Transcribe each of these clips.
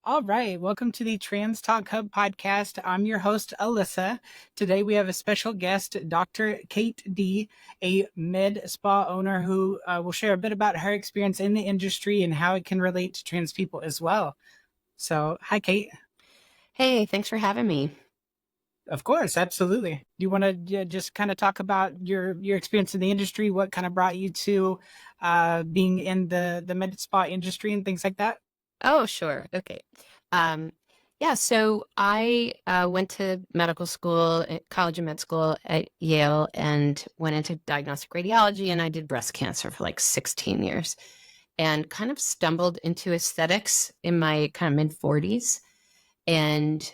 All right, welcome to the Trans Talk Hub podcast. I'm your host, Alyssa. Today we have a special guest, Dr. Kate D, a med spa owner who will share a bit about her experience in the industry and how it can relate to trans people as well. So, hi, Kate. Hey, thanks for having me. Of course, absolutely. Do you want to just kind of talk about your experience in the industry? What kind of brought you to being in the med spa industry and things like that? Oh, sure. Okay. Um, yeah, so I went to medical school, college and med school at Yale, and went into diagnostic radiology, and I did breast cancer for like 16 years and kind of stumbled into aesthetics in my kind of mid 40s and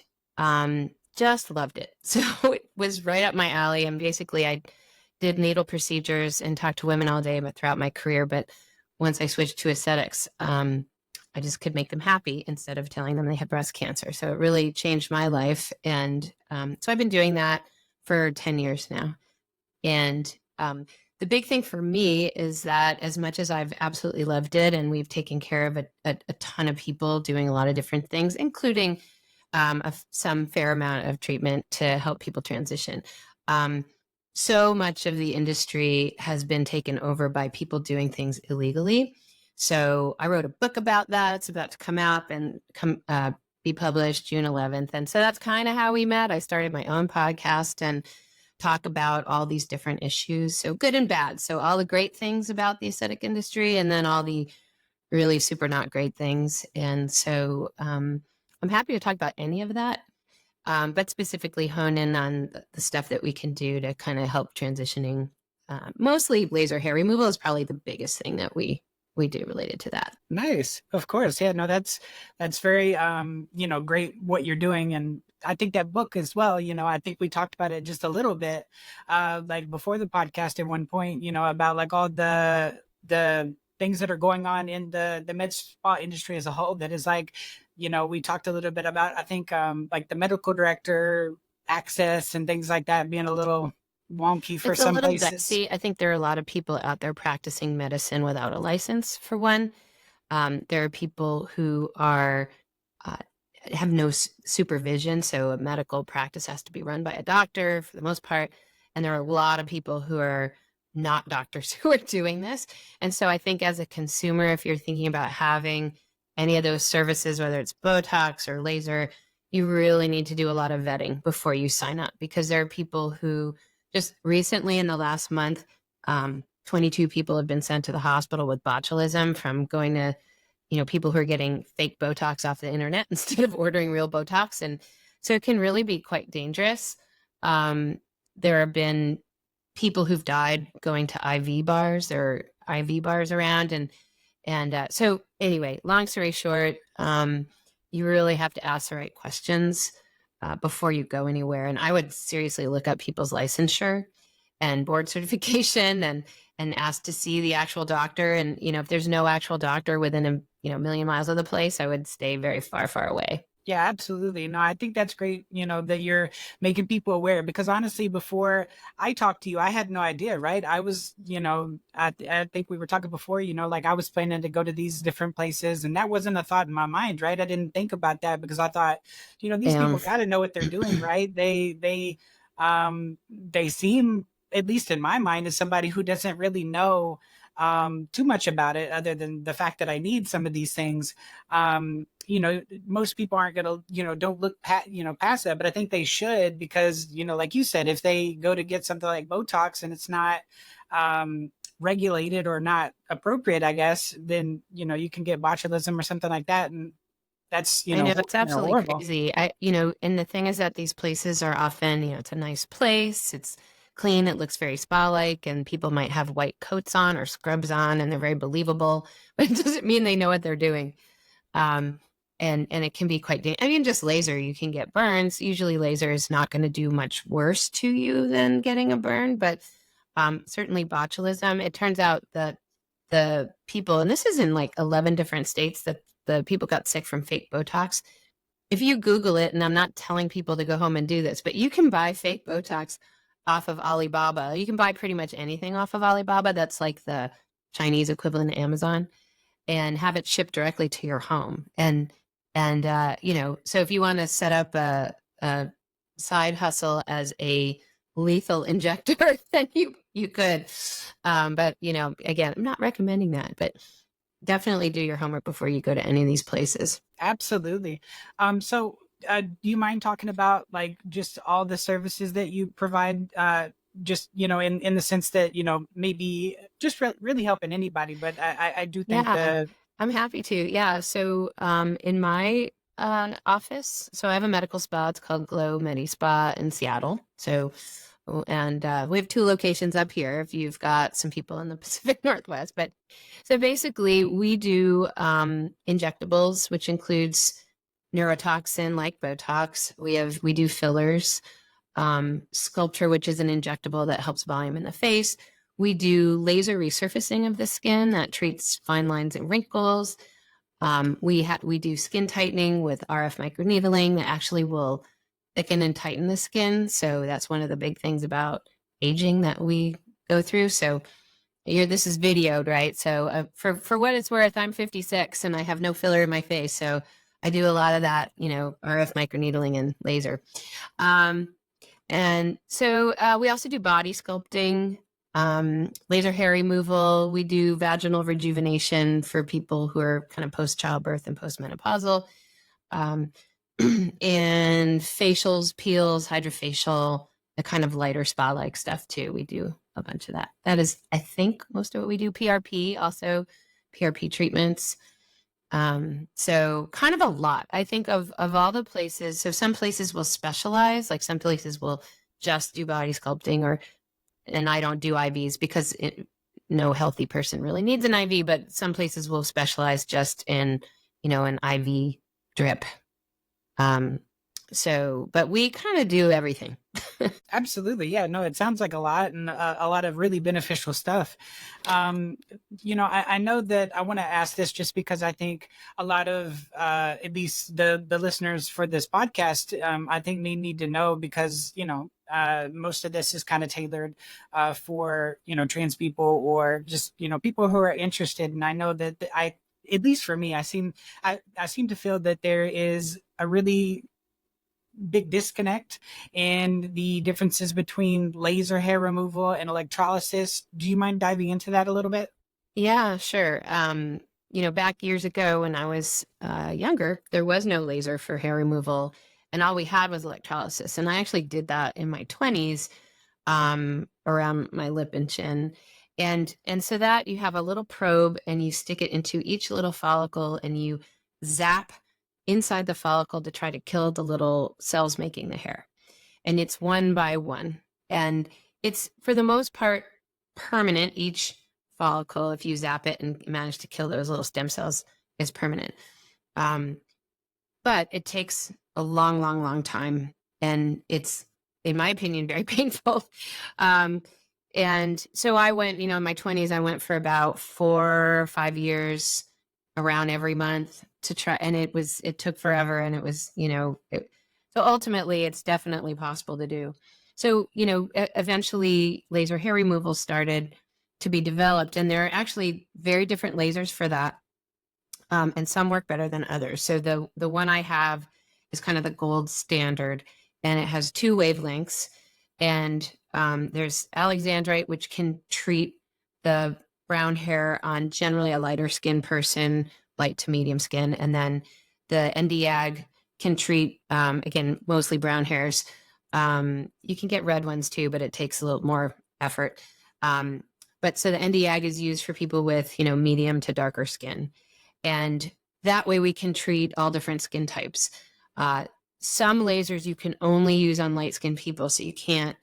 just loved it. So it was right up my alley. And basically, I did needle procedures and talked to women all day but throughout my career. But once I switched to aesthetics, I just could make them happy instead of telling them they had breast cancer. So it really changed my life. And so I've been doing that for 10 years now. And the big thing for me is that as much as I've absolutely loved it, and we've taken care of a ton of people doing a lot of different things, including some fair amount of treatment to help people transition. So much of the industry has been taken over by people doing things illegally. So I wrote a book about that. It's about to come out and be published June 11th. And so that's kind of how we met. I started my own podcast and talk about all these different issues. So good and bad. So all the great things about the aesthetic industry and then all the really super not great things. And so I'm happy to talk about any of that, but specifically hone in on the stuff that we can do to kind of help transitioning. Mostly laser hair removal is probably the biggest thing that we do related to that. Nice. Of course. Yeah, no, that's very great what you're doing. And I think that book as well, I think we talked about it just a little bit like before the podcast at one point, about like all the things that are going on in the med spa industry as a whole that is like, we talked a little bit about I think like the medical director access and things like that being a little wonky for It's a some little places. dicey. I think there are a lot of people out there practicing medicine without a license, for one. There are people who are uh, have no supervision, so a medical practice has to be run by a doctor for the most part. And there are a lot of people who are not doctors who are doing this. And so I think as a consumer, if you're thinking about having any of those services, whether it's Botox or laser, you really need to do a lot of vetting before you sign up, because there are people who just recently in the last month, 22 people have been sent to the hospital with botulism from going to, people who are getting fake Botox off the internet instead of ordering real Botox. And so it can really be quite dangerous. There have been people who've died going to IV bars. There are IV bars around. And so anyway, long story short, you really have to ask the right questions before you go anywhere. And I would seriously look up people's licensure and board certification and ask to see the actual doctor. And, if there's no actual doctor within a, million miles of the place, I would stay very far, far away. Yeah, absolutely. No, I think that's great, that you're making people aware because honestly, before I talked to you, I had no idea, right? I was, I think we were talking before, like I was planning to go to these different places and that wasn't a thought in my mind, right? I didn't think about that because I thought, these people Um, got to know what they're doing, right? They seem, at least in my mind, as somebody who doesn't really know too much about it other than the fact that I need some of these things. Most people aren't going to, don't look past that, but I think they should because, like you said, if they go to get something like Botox and it's not regulated or not appropriate, I guess, then, you can get botulism or something like that. And that's, I know it's absolutely horrible. crazy. And the thing is that these places are often, it's a nice place. It's clean. It looks very spa-like, and people might have white coats on or scrubs on, and they're very believable. But it doesn't mean they know what they're doing. Um, and it can be quite dangerous. I mean, just laser, you can get burns. Usually, laser is not going to do much worse to you than getting a burn, but certainly botulism. It turns out that the people, and this is in like 11 different states, that the people got sick from fake Botox. If you Google it, and I'm not telling people to go home and do this, but you can buy fake Botox off of Alibaba. You can buy pretty much anything off of Alibaba. That's like the Chinese equivalent of Amazon, and have it shipped directly to your home. And And, so if you want to set up a side hustle as a lethal injector, then you could. But, again, I'm not recommending that, but definitely do your homework before you go to any of these places. Absolutely. So, do you mind talking about like just all the services that you provide? Just in the sense that maybe just really helping anybody, but I do think Yeah, the I'm happy to. Yeah. So, in my office, so I have a medical spa. It's called Glow Medi Spa in Seattle. So, and we have 2 locations up here if you've got some people in the Pacific Northwest. But so basically, we do injectables, which includes neurotoxin like Botox. We do fillers, sculpture, which is an injectable that helps volume in the face. We do laser resurfacing of the skin that treats fine lines and wrinkles. We do skin tightening with RF microneedling that actually will thicken and tighten the skin. So that's one of the big things about aging that we go through. So this is videoed, right? So for what it's worth, I'm 56 and I have no filler in my face. So I do a lot of that, RF microneedling and laser. And so we also do body sculpting, laser hair removal. We do vaginal rejuvenation for people who are kind of post childbirth and postmenopausal. Um, and facials, peels, hydrofacial, the kind of lighter spa like stuff too. We do a bunch of that. That is, I think, most of what we do. PRP, also PRP treatments. So kind of a lot. I think of all the places. So some places will specialize, like some places will just do body sculpting, and I don't do IVs because no healthy person really needs an IV, but some places will specialize just in, an IV drip. But we kind of do everything. absolutely, yeah, no, it sounds like a lot and a lot of really beneficial stuff. I know that I want to ask this just because I think a lot of at least the listeners for this podcast, I think they need to know because most of this is kind of tailored for trans people or just people who are interested. And I know that at least for me, I seem to feel that there is a really big disconnect in the differences between laser hair removal and electrolysis. Do you mind diving into that a little bit? Yeah, sure. Back years ago when I was younger, there was no laser for hair removal, and all we had was electrolysis. And I actually did that in my 20s, around my lip and chin. And so that you have a little probe and you stick it into each little follicle and you zap inside the follicle to try to kill the little cells making the hair. And it's one by one. And it's, for the most part, permanent. Each follicle, if you zap it and manage to kill those little stem cells, is permanent. But it takes a long, long, long time. And it's, in my opinion, very painful. And so I went, in my 20s, I went for about 4 or 5 years around every month to try. And it took forever. And it was, so ultimately it's definitely possible to do. So, eventually laser hair removal started to be developed, and there are actually very different lasers for that. And some work better than others. So the one I have is kind of the gold standard, and it has 2 wavelengths. And there's alexandrite, which can treat the brown hair on generally a lighter skin person, light to medium skin. And then the Nd:YAG can treat, again, mostly brown hairs. You can get red ones too, but it takes a little more effort. But so the Nd:YAG is used for people with, medium to darker skin. And that way we can treat all different skin types. Some lasers you can only use on light skinned people. So you can't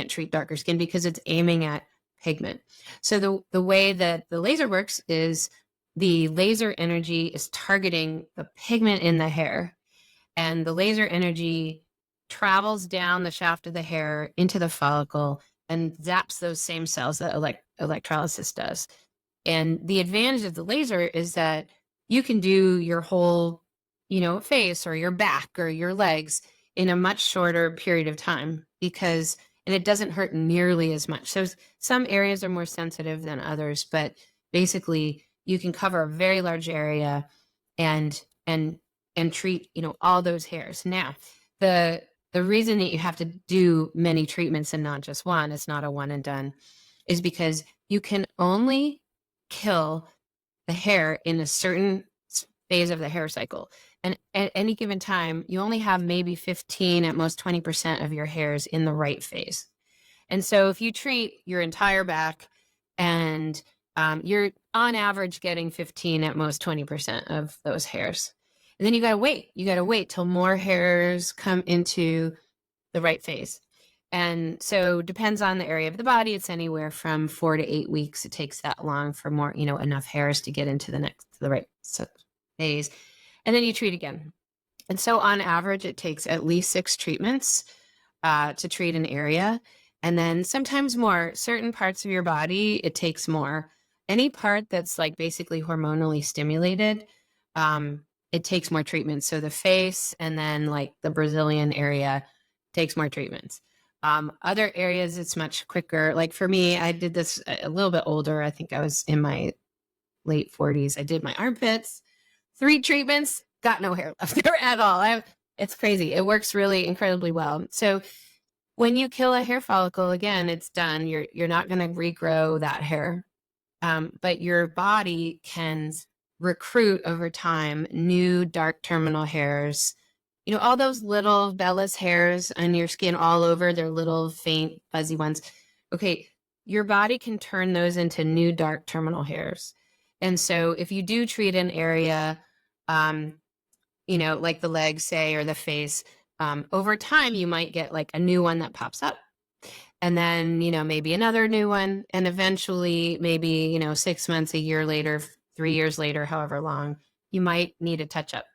treat darker skin because it's aiming at pigment. So the way that the laser works is the laser energy is targeting the pigment in the hair, and the laser energy travels down the shaft of the hair into the follicle and zaps those same cells that electrolysis does. And the advantage of the laser is that you can do your whole, face or your back or your legs in a much shorter period of time and it doesn't hurt nearly as much. So some areas are more sensitive than others, but basically you can cover a very large area and and treat, all those hairs. Now, the reason that you have to do many treatments and not just one, it's not a one and done, is because you can only kill the hair in a certain phase of the hair cycle. And at any given time, you only have maybe 15, at most 20% of your hairs in the right phase. And so if you treat your entire back and you're on average getting 15, at most 20% of those hairs. And then you got to wait till more hairs come into the right phase. And so depends on the area of the body. It's anywhere from 4 to 8 weeks. It takes that long for more, enough hairs to get into the right phase. And then you treat again. And so on average, it takes at least 6 treatments to treat an area. And then sometimes more. Certain parts of your body, it takes more. Any part that's like basically hormonally stimulated, it takes more treatments. So the face and then like the Brazilian area takes more treatments. Other areas, it's much quicker. Like for me, I did this a little bit older. I think I was in my late 40s. I did my armpits, 3 treatments, got no hair left there at all. It's crazy. It works really incredibly well. So when you kill a hair follicle, again, it's done. You're not going to regrow that hair. But your body can recruit over time new dark terminal hairs. All those little vellus hairs on your skin all over, they're little faint fuzzy ones. Okay, your body can turn those into new dark terminal hairs. And so if you do treat an area, like the legs, say, or the face, over time, you might get like a new one that pops up. And then, maybe another new one. And eventually, maybe, 6 months, a year later, 3 years later, however long, you might need a touch up.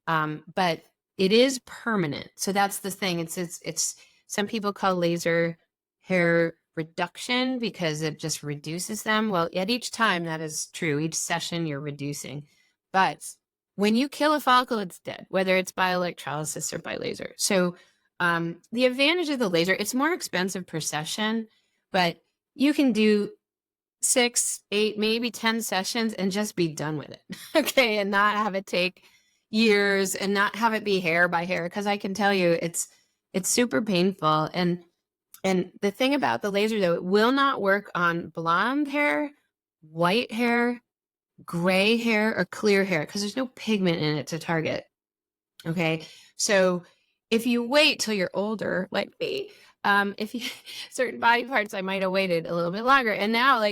But it is permanent. So that's the thing. It's some people call laser hair reduction because it just reduces them. Well, at each time, that is true. Each session, you're reducing. But when you kill a follicle, it's dead, whether it's by electrolysis or by laser. So the advantage of the laser, it's more expensive per session, but you can do 6, 8, maybe 10 sessions and just be done with it. Okay. And not have it take years and not have it be hair by hair. Cause I can tell you it's super painful. And the thing about the laser though, it will not work on blonde hair, white hair, gray hair, or clear hair because there's no pigment in it to target. Okay. So if you wait till you're older, like me, if you certain body parts, I might have waited a little bit longer. And now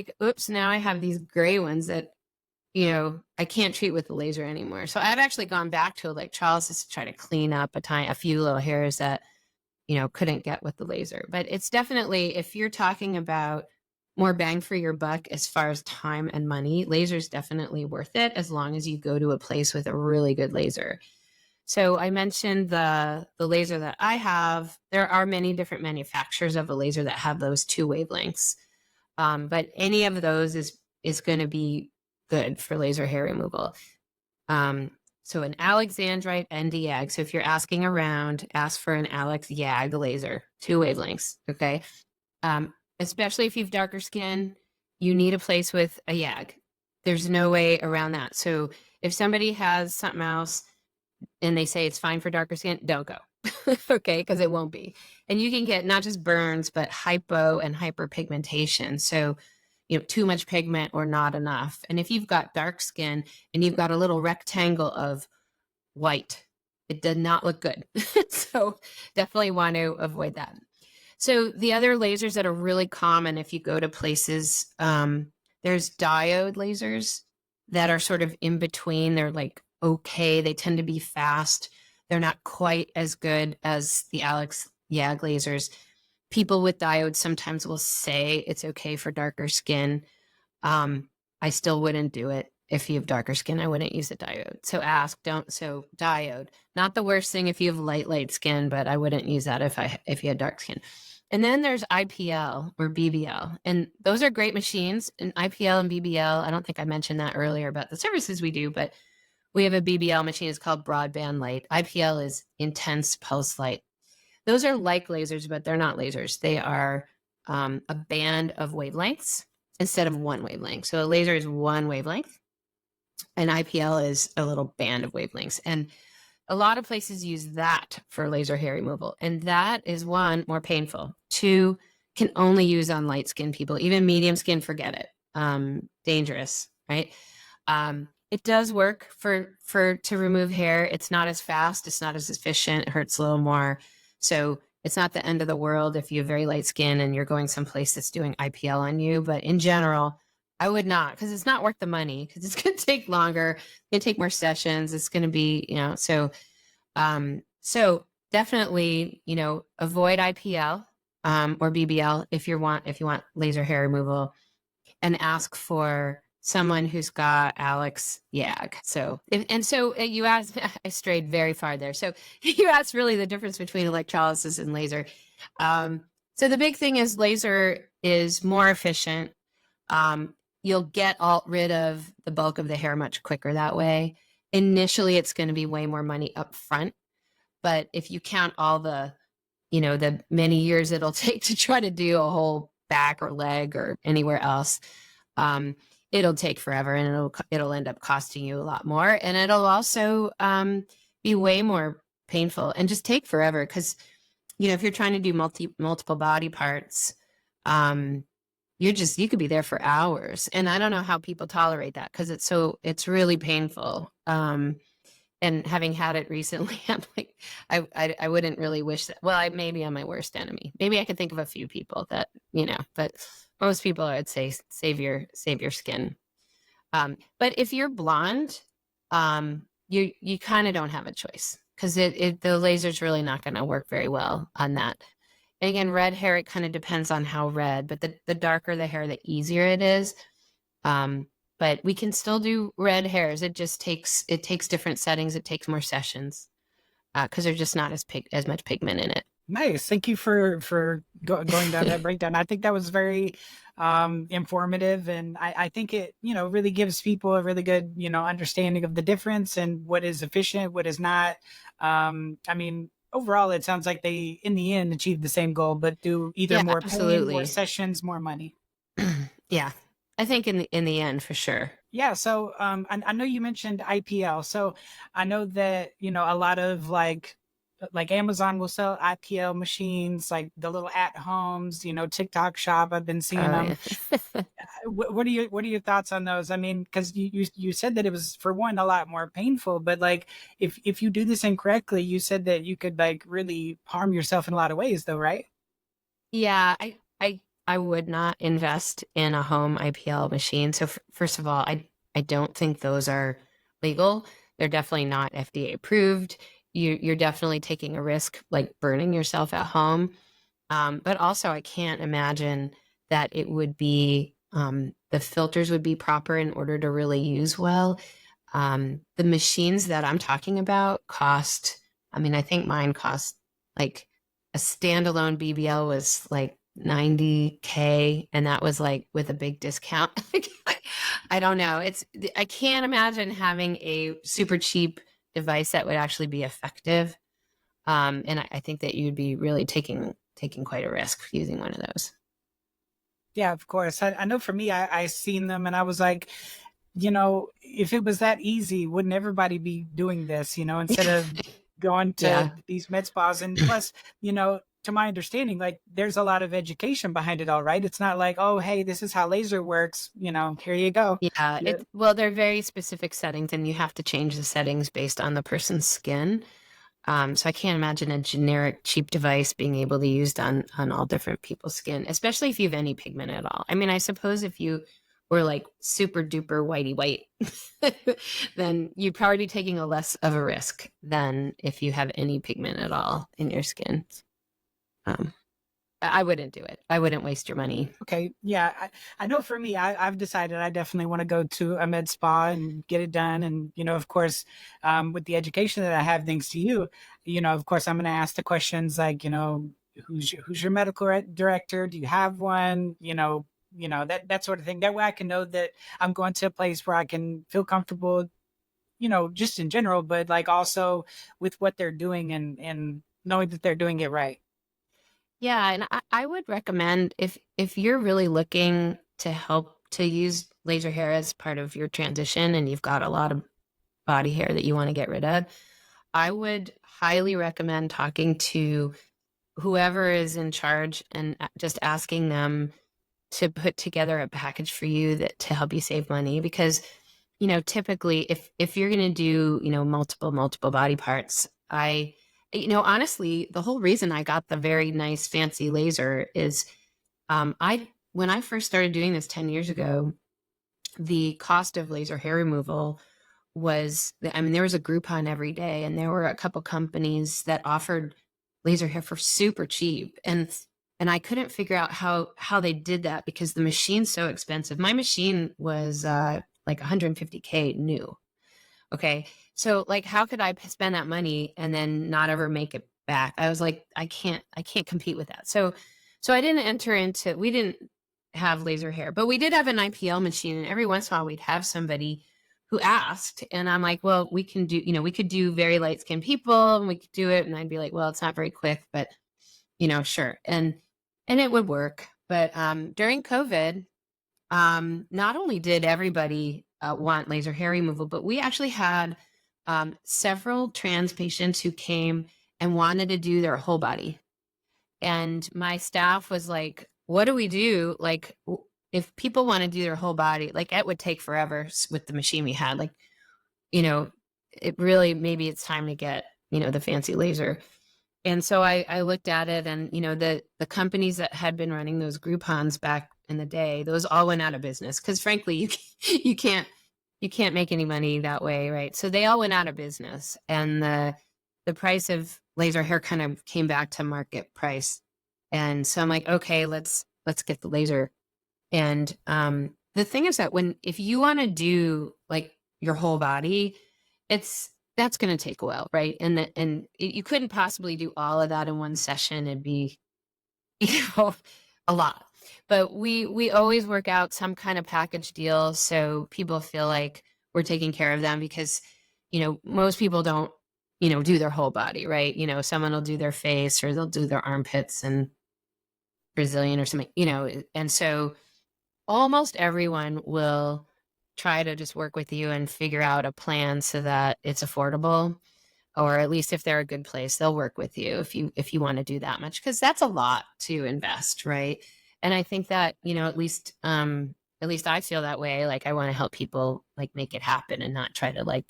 now I have these gray ones that, I can't treat with the laser anymore. So I've actually gone back to electrolysis to try to clean up a few little hairs that, couldn't get with the laser. But it's definitely, if you're talking about more bang for your buck as far as time and money, laser is definitely worth it as long as you go to a place with a really good laser. So I mentioned the laser that I have. There are many different manufacturers of a laser that have those 2 wavelengths. But any of those is going to be good for laser hair removal. So an Alexandrite Nd:YAG. So if you're asking around, ask for an Alex YAG laser, 2 wavelengths. Okay. Especially if you've darker skin, you need a place with a YAG. There's no way around that. So if somebody has something else and they say it's fine for darker skin, don't go. Okay, because it won't be. And you can get not just burns, but hypo and hyperpigmentation. So, too much pigment or not enough. And if you've got dark skin and you've got a little rectangle of white, it does not look good. So definitely want to avoid that. So the other lasers that are really common if you go to places, there's diode lasers that are sort of in between. They're like, okay, they tend to be fast. They're not quite as good as the Alex YAG lasers. People with diodes sometimes will say it's okay for darker skin. I still wouldn't do it. If you have darker skin, I wouldn't use a diode. So so diode, not the worst thing if you have light skin, but I wouldn't use that if you had dark skin. And then there's IPL or BBL, and those are great machines. And IPL and BBL, I don't think I mentioned that earlier about the services we do, but we have a BBL machine. It's called broadband light. IPL is intense pulse light. Those are like lasers, but they're not lasers. They are a band of wavelengths instead of one wavelength. So a laser is one wavelength, and IPL is a little band of wavelengths. And a lot of places use that for laser hair removal. And that is, one, more painful. Two, can only use on light skinned people. Even medium skin, forget it. Dangerous, right? It does work to remove hair. It's not as fast. It's not as efficient. It hurts a little more. So it's not the end of the world if you have very light skin and you're going someplace that's doing IPL on you. But in general, I would not, because it's not worth the money, because it's going to take longer. It's going to take more sessions. It's going to be, so definitely, avoid IPL or BBL if you want laser hair removal, and ask for someone who's got Alex Yag. So, you asked, I strayed very far there. So you asked really the difference between electrolysis and laser. So the big thing is laser is more efficient. You'll get rid of the bulk of the hair much quicker that way. Initially, it's going to be way more money up front. But if you count all the many years it'll take to try to do a whole back or leg or anywhere else, it'll take forever, and it'll end up costing you a lot more. And it'll also be way more painful and just take forever, because, if you're trying to do multiple body parts, you could be there for hours. And I don't know how people tolerate that, because it's really painful. And having had it recently, I'm like, I wouldn't really wish that. Well, maybe I'm my worst enemy. Maybe I could think of a few people that, but most people, I'd say, save your skin. But if you're blonde, you kind of don't have a choice, because the laser's really not going to work very well on that. And again, red hair, it kind of depends on how red, but the darker the hair, the easier it is. But we can still do red hairs. It takes different settings. It takes more sessions, because there's just not as much pigment in it. Nice. Thank you for going down that breakdown. I think that was very informative, and I think it really gives people a really good understanding of the difference and what is efficient, what is not. Overall, it sounds like they in the end achieve the same goal, but do either more pain, more sessions, more money. Yeah, I think in the end, for sure. Yeah. So I know you mentioned IPL. So I know that a lot of like Amazon will sell IPL machines, like the little at homes, TikTok shop. I've been seeing them. Yeah. What are your thoughts on those? I mean, because you said that it was, for one, a lot more painful, but like if you do this incorrectly, you said that you could like really harm yourself in a lot of ways, though, right? Yeah, I would not invest in a home IPL machine. So first of all, I don't think those are legal. They're definitely not FDA approved. You're definitely taking a risk, like burning yourself at home. But also, I can't imagine that it would be, the filters would be proper in order to really use well. The machines that I'm talking about cost, I think mine cost, like, a standalone BBL was like $90K, and that was like with a big discount. I don't know. I can't imagine having a super cheap device that would actually be effective. And I think that you'd be really taking quite a risk using one of those. Yeah, of course. I know for me, I seen them and I was like, if it was that easy, wouldn't everybody be doing this, instead of going to these med spas? And plus, to my understanding, like there's a lot of education behind it all, right? It's not like, oh, hey, this is how laser works, here you go. Yeah. Well, they're very specific settings, and you have to change the settings based on the person's skin. So I can't imagine a generic cheap device being able to be used on all different people's skin, especially if you have any pigment at all. I suppose if you were like super duper whitey white, then you'd probably be taking a less of a risk than if you have any pigment at all in your skin. I wouldn't do it. I wouldn't waste your money. Okay. Yeah. I know for me, I've decided I definitely want to go to a med spa and get it done. And, of course, with the education that I have, thanks to you, of course, I'm going to ask the questions like, who's your medical director? Do you have one? That sort of thing. That way I can know that I'm going to a place where I can feel comfortable, just in general, but like also with what they're doing and knowing that they're doing it right. Yeah, and I would recommend, if you're really looking to help to use laser hair as part of your transition, and you've got a lot of body hair that you want to get rid of, I would highly recommend talking to whoever is in charge and just asking them to put together a package for you that to help you save money. Because typically if you're going to do multiple body parts, I honestly, the whole reason I got the very nice fancy laser is I when I first started doing this 10 years ago, the cost of laser hair removal was, I mean, there was a Groupon every day, and there were a couple companies that offered laser hair for super cheap. And I couldn't figure out how they did that because the machine's so expensive. My machine was like 150K new. Okay. So like how could I spend that money and then not ever make it back? I was like, I can't compete with that. So I didn't enter into, we didn't have laser hair, but we did have an IPL machine, and every once in a while we'd have somebody who asked, and I'm like, well, we can do, we could do very light skinned people and we could do it. And I'd be like, well, it's not very quick, but sure. And it would work. But during COVID, not only did everybody want laser hair removal, but we actually had several trans patients who came and wanted to do their whole body. And my staff was like, what do we do? Like, if people want to do their whole body, like it would take forever with the machine we had. Like, it really, maybe it's time to get, the fancy laser. And so I looked at it, and the companies that had been running those Groupons back in the day, those all went out of business because frankly you can't make any money that way, right? So they all went out of business, and the price of laser hair kind of came back to market price. And so I'm like, okay, let's get the laser. And the thing is that if you want to do like your whole body, that's going to take a while, right? And you couldn't possibly do all of that in one session. It'd be, a lot. But we always work out some kind of package deal so people feel like we're taking care of them, because most people don't do their whole body, right? Someone will do their face, or they'll do their armpits and Brazilian or something, and so almost everyone will try to just work with you and figure out a plan so that it's affordable, or at least if they're a good place, they'll work with you if you want to do that much, because that's a lot to invest, right? And I think that at least I feel that way. Like I want to help people like make it happen and not try to like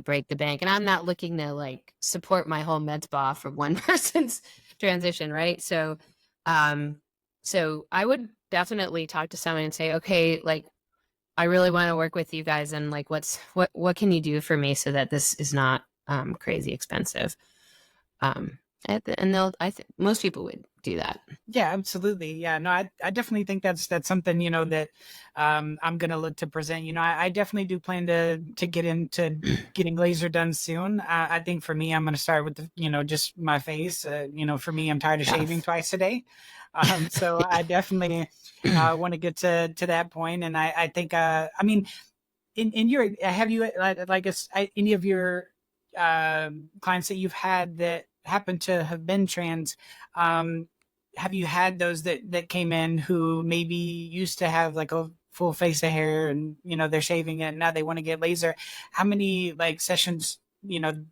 break the bank. And I'm not looking to like support my whole med spa for one person's transition, right? So I would definitely talk to someone and say, okay, like I really want to work with you guys, and like what can you do for me so that this is not crazy expensive. And I think most people would do that. Yeah, absolutely. Yeah, no, I definitely think that's something, that I'm gonna look to present. I definitely do plan to get into getting laser done soon. I think for me, I'm gonna start with the, just my face. For me, I'm tired of shaving Yes. twice a day. So I definitely want to get to that point. And I think I mean, in your, have you any of your clients that you've had that happen to have been trans, have you had those that came in who maybe used to have like a full face of hair, and they're shaving it and now they want to get laser? How many like sessions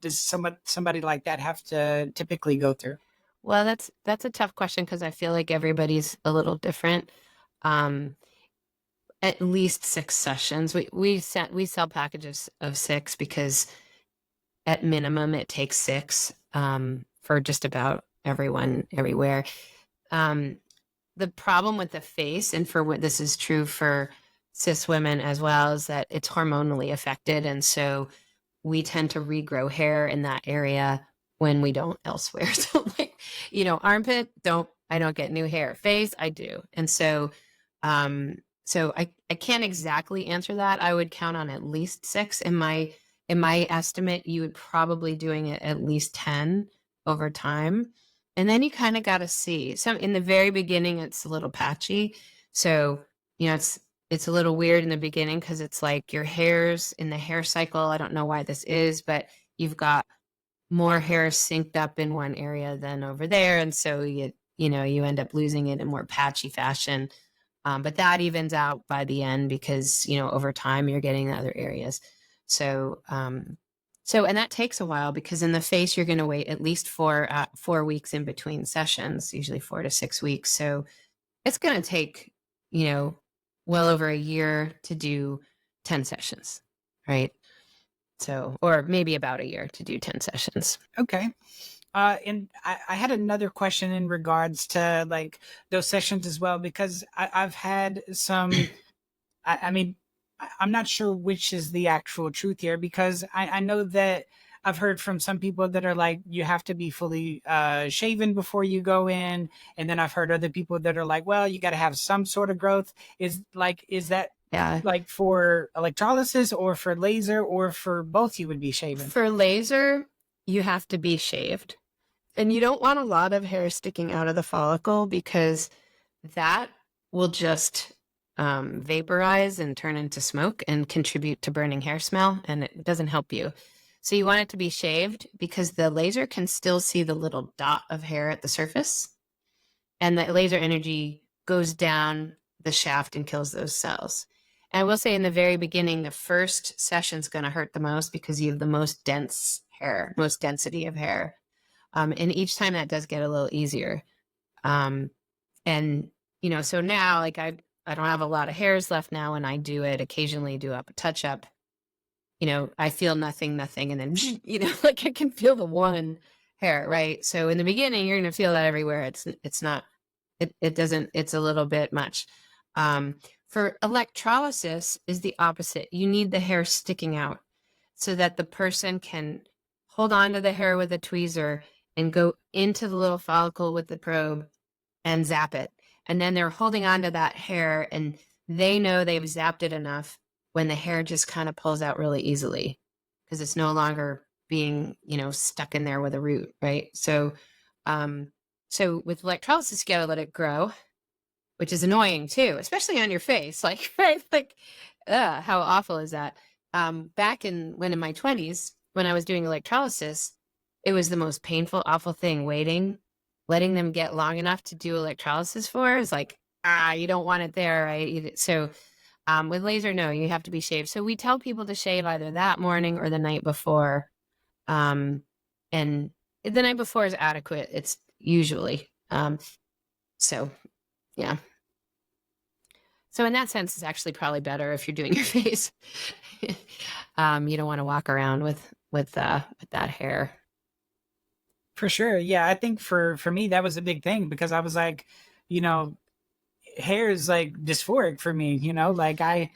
does somebody like that have to typically go through? Well, that's a tough question because I feel like everybody's a little different. Um, at least 6 sessions. We sell packages of 6 because at minimum it takes 6 for just about everyone everywhere. The problem with the face, and for what this is true for cis women as well, is that it's hormonally affected, and so we tend to regrow hair in that area when we don't elsewhere. So like, armpit, I don't get new hair. Face, I do. And so I can't exactly answer that. I would count on at least 6. In my estimate, you would probably doing it at least 10 over time. And then you kind of got to see. So in the very beginning, it's a little patchy. So, it's a little weird in the beginning because it's like your hair's in the hair cycle. I don't know why this is, but you've got more hair synced up in one area than over there. And so you end up losing it in more patchy fashion. But that evens out by the end because, over time you're getting other areas. So So, and that takes a while because in the face, you're going to wait at least 4 weeks in between sessions, usually 4 to 6 weeks. So it's going to take, well over a year to do 10 sessions, right? So, or maybe about a year to do 10 sessions. Okay. And I had another question in regards to like those sessions as well, because I've had some, I mean, I'm not sure which is the actual truth here, because I know that I've heard from some people that are like, you have to be fully shaven before you go in. And then I've heard other people that are like, well, you got to have some sort of growth. Is that Yeah. like for electrolysis or for laser or for both you would be shaven? For laser, you have to be shaved. And you don't want a lot of hair sticking out of the follicle because that will just vaporize and turn into smoke and contribute to burning hair smell, and it doesn't help you. So you want it to be shaved because the laser can still see the little dot of hair at the surface, and the laser energy goes down the shaft and kills those cells. And I will say in the very beginning, the first session is going to hurt the most because you have the most dense hair, most density of hair. And each time that does get a little easier. And, so now like I don't have a lot of hairs left now when I do it, occasionally do up a touch up, I feel nothing, and then, like I can feel the one hair, right? So in the beginning, you're going to feel that everywhere. It's not, it doesn't, it's a little bit much. For electrolysis is the opposite. You need the hair sticking out so that the person can hold on to the hair with a tweezer and go into the little follicle with the probe and zap it. And then they're holding on to that hair and they know they've zapped it enough when the hair just kind of pulls out really easily because it's no longer being, stuck in there with a root, right? So, so with electrolysis, you gotta let it grow, which is annoying too, especially on your face. Like, right? Like, how awful is that? Back when in my 20s, when I was doing electrolysis, it was the most painful, awful thing waiting, letting them get long enough to do electrolysis for is like, you don't want it there, right? So with laser, no, you have to be shaved. So we tell people to shave either that morning or the night before. And the night before is adequate. It's usually. So yeah. So in that sense, it's actually probably better if you're doing your face. You don't want to walk around with that hair. For sure. Yeah. I think for me, that was a big thing because I was like, you know, hair is like dysphoric for me, Yeah. like I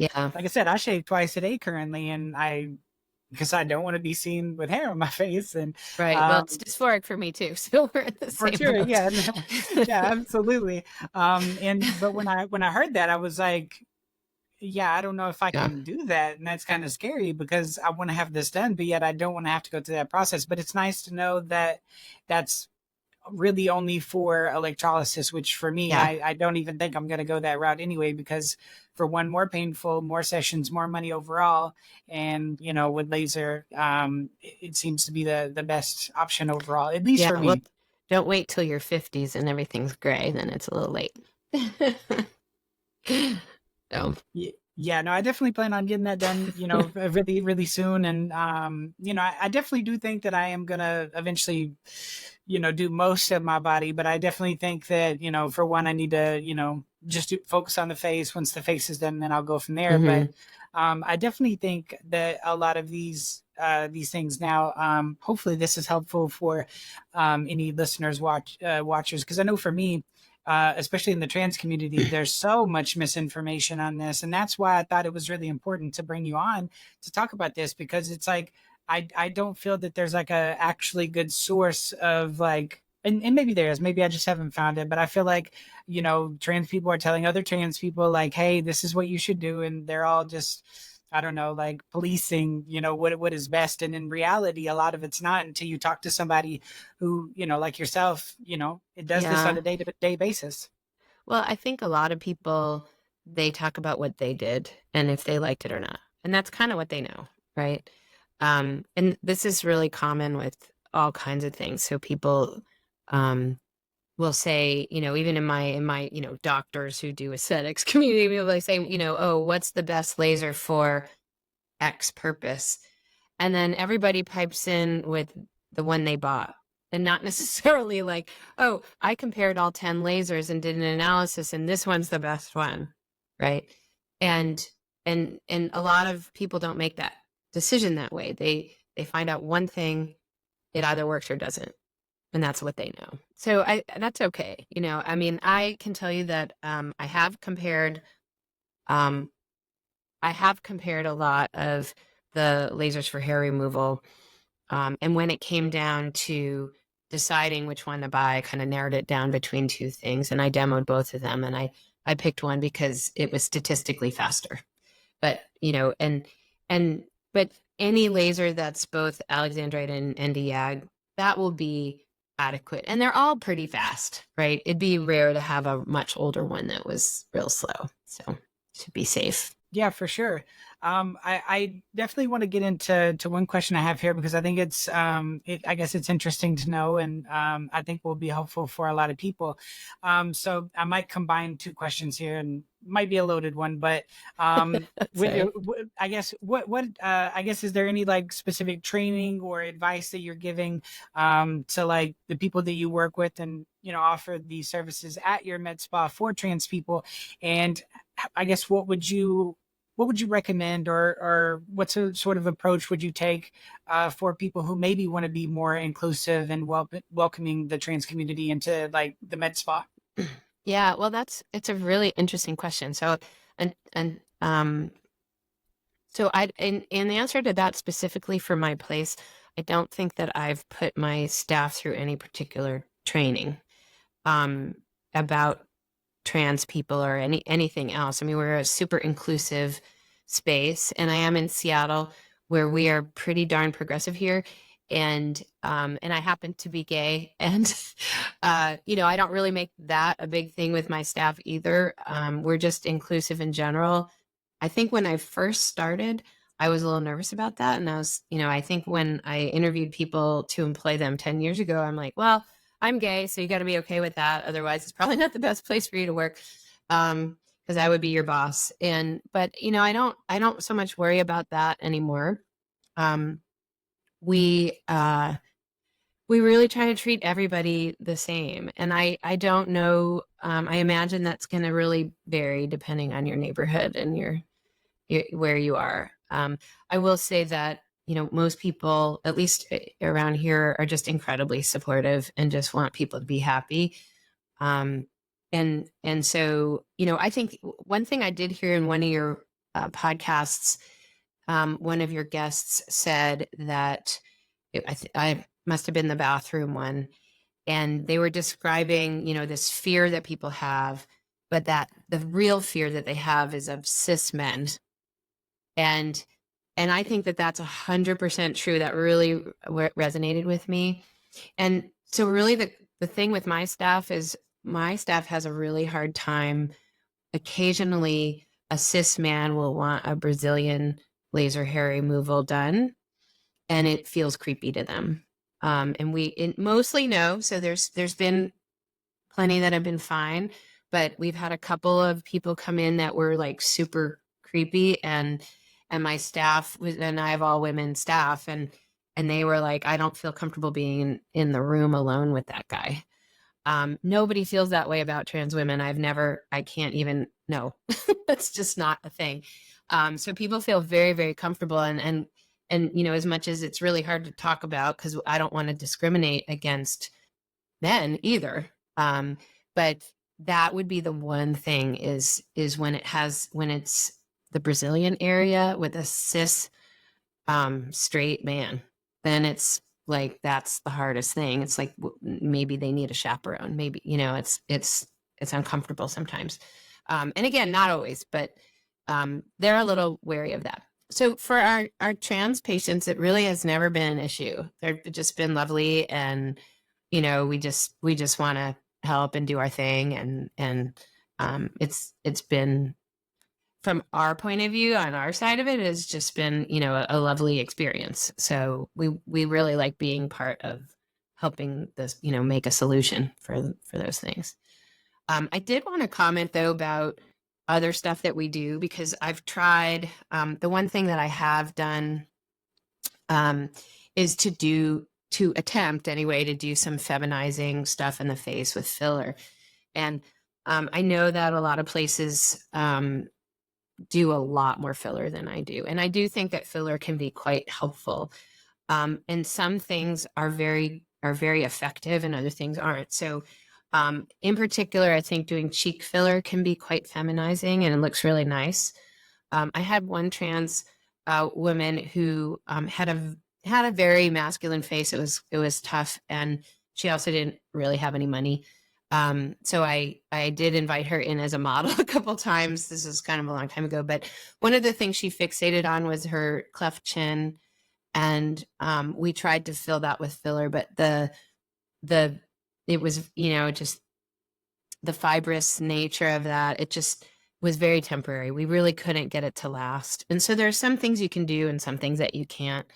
said, I shave twice a day currently because I don't want to be seen with hair on my face. And, Right. Well, it's dysphoric for me too. So we're in the for same sure. boat. Yeah. No, yeah, absolutely. But when I heard that, I was like, yeah, I don't know if I Yeah. can do that. And that's kind of scary because I want to have this done, but yet I don't want to have to go through that process. But it's nice to know that that's really only for electrolysis, which for me, Yeah. I don't even think I'm going to go that route anyway, because for one, more painful, more sessions, more money overall. And, with laser, it seems to be the best option overall, at least Yeah. for Well, me. don't wait till your 50s and everything's gray. Then it's a little late. So, Yeah, no, I definitely plan on getting that done, really, really soon. And, I definitely do think that I am going to eventually, do most of my body. But I definitely think that, for one, I need to, just focus on the face. Once the face is done, then I'll go from there. But mhm. I definitely think that a lot of these things now, hopefully this is helpful for any listeners, watchers, because I know for me, especially in the trans community, there's so much misinformation on this. And that's why I thought it was really important to bring you on to talk about this, because it's like, I don't feel that there's like a actually good source of like, and maybe there is, maybe I just haven't found it, but I feel like, trans people are telling other trans people like, hey, this is what you should do. And they're all just, I don't know, like policing, what is best. And in reality, a lot of it's not until you talk to somebody who, like yourself, it does this on Yeah. a day to day basis. Well, I think a lot of people, they talk about what they did and if they liked it or not. And that's kind of what they know, right? And this is really common with all kinds of things. So people will say, even in my, doctors who do aesthetics community, people they say, oh, what's the best laser for X purpose? And then everybody pipes in with the one they bought. And not necessarily like, oh, I compared all 10 lasers and did an analysis and this one's the best one. Right. And and a lot of people don't make that decision that way. They find out one thing, it either works or doesn't. And that's what they know. So that's okay. You know, I mean, I can tell you that um, I have compared a lot of the lasers for hair removal. And when it came down to deciding which one to buy, I kind of narrowed it down between two things. And I demoed both of them. And I picked one because it was statistically faster. But, you know, and, but any laser that's both Alexandrite and Diag, that will be adequate. And they're all pretty fast, right? It'd be rare to have a much older one that was real slow. So to be safe. Yeah, for sure. I definitely want to get into one question I have here because I think I guess it's interesting to know, and I think will be helpful for a lot of people. So I might combine two questions here, and might be a loaded one, but Sorry. I guess I guess is there any like specific training or advice that you're giving to like the people that you work with and offer these services at your med spa for trans people, and I guess what would you recommend, or what sort of approach would you take for people who maybe want to be more inclusive and welcoming the trans community into like the med spa? Yeah, well, it's a really interesting question. So, and so in the answer to that specifically for my place, I don't think that I've put my staff through any particular training um, about trans people or anything else. I mean, we're a super inclusive space, and I am in Seattle, where we are pretty darn progressive here. And I happen to be gay, and I don't really make that a big thing with my staff either. We're just inclusive in general. I think when I first started, I was a little nervous about that. And I think when I interviewed people to employ them 10 years ago, I'm like, well, I'm gay, so you got to be okay with that. Otherwise, it's probably not the best place for you to work, because I would be your boss. But I don't so much worry about that anymore. Um, we we really try to treat everybody the same, and I don't know. I imagine that's going to really vary depending on your neighborhood and your where you are. I will say that most people, at least around here, are just incredibly supportive and just want people to be happy. Um, and so I think one thing I did hear in one of your podcasts, one of your guests said that I must have been the bathroom one, and they were describing this fear that people have, but that the real fear that they have is of cis men. And I think that that's 100% true. That really resonated with me. And so really the thing with my staff is my staff has a really hard time. Occasionally a cis man will want a Brazilian laser hair removal done, and it feels creepy to them. And we mostly know, so there's been plenty that have been fine, but we've had a couple of people come in that were like super creepy, and my staff was, and I have all women staff, and they were like, I don't feel comfortable being in the room alone with that guy. Nobody feels that way about trans women. I can't even, no, that's just not a thing. So people feel very, very comfortable, and as much as it's really hard to talk about, because I don't want to discriminate against men either. But that would be the one thing is when it's the Brazilian area with a cis straight man, then it's like that's the hardest thing. It's like maybe they need a chaperone. Maybe it's uncomfortable sometimes. And again, not always, but they're a little wary of that. So for our trans patients, it really has never been an issue. They've just been lovely, and we just want to help and do our thing, and it's been, from our point of view, on our side of it, has just been a lovely experience. So we really like being part of helping this make a solution for those things. I did want to comment though about other stuff that we do, because I've tried the one thing that I have done um, is to attempt anyway to do some feminizing stuff in the face with filler. And I know that a lot of places do a lot more filler than I do. And I do think that filler can be quite helpful. And some things are very effective and other things aren't. So in particular, I think doing cheek filler can be quite feminizing and it looks really nice. I had one trans woman who had a very masculine face. It was tough, and she also didn't really have any money. So I did invite her in as a model a couple times. This was kind of a long time ago, but one of the things she fixated on was her cleft chin, and we tried to fill that with filler, but the it was, you know, just the fibrous nature of that, it just was very temporary. We really couldn't get it to last. And so there are some things you can do and some things that you can't.